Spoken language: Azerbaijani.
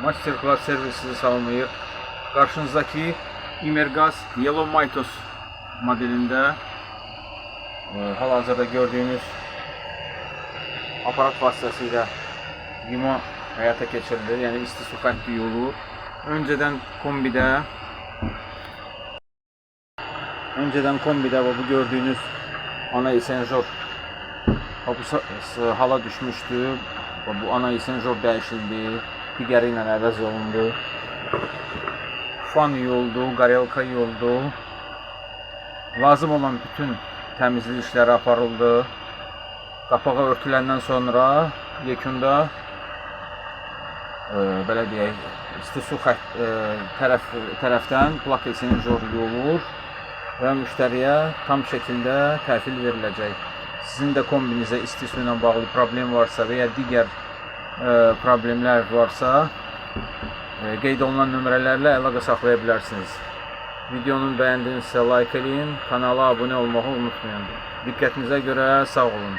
Master Class servisi salamlayır. Karşınızdaki Imergaz Yellow Mytos modelinde hal-hazırda gördüyünüz aparat vasıtasıyla yuma hayata geçirilir. Yani isti su xətti yolu. Önceden kombide bu gördüğünüz ana esenjör hala düşmüştü. Bu ana esenjör değişildi. Digəri ilə əvəz olundu. Fan iyi oldu, qaryalka iyi oldu. Lazım olan bütün təmizlik işləri aparıldı. Qapağı örtüləndən sonra yekunda belə deyək, isti su tərəfdən plak esenjör yolur və müştəriyə tam şəkildə təhvil veriləcək. Sizin də kombinizə isti su ilə bağlı problem varsa və ya digər problemlər varsa qeyd olunan nömrələrlə əlaqə saxlaya bilərsiniz. Videonun bəyəndinizsə like eləyin, kanala abunə olmağı unutmayın. Diqqətinizə görə sağ olun.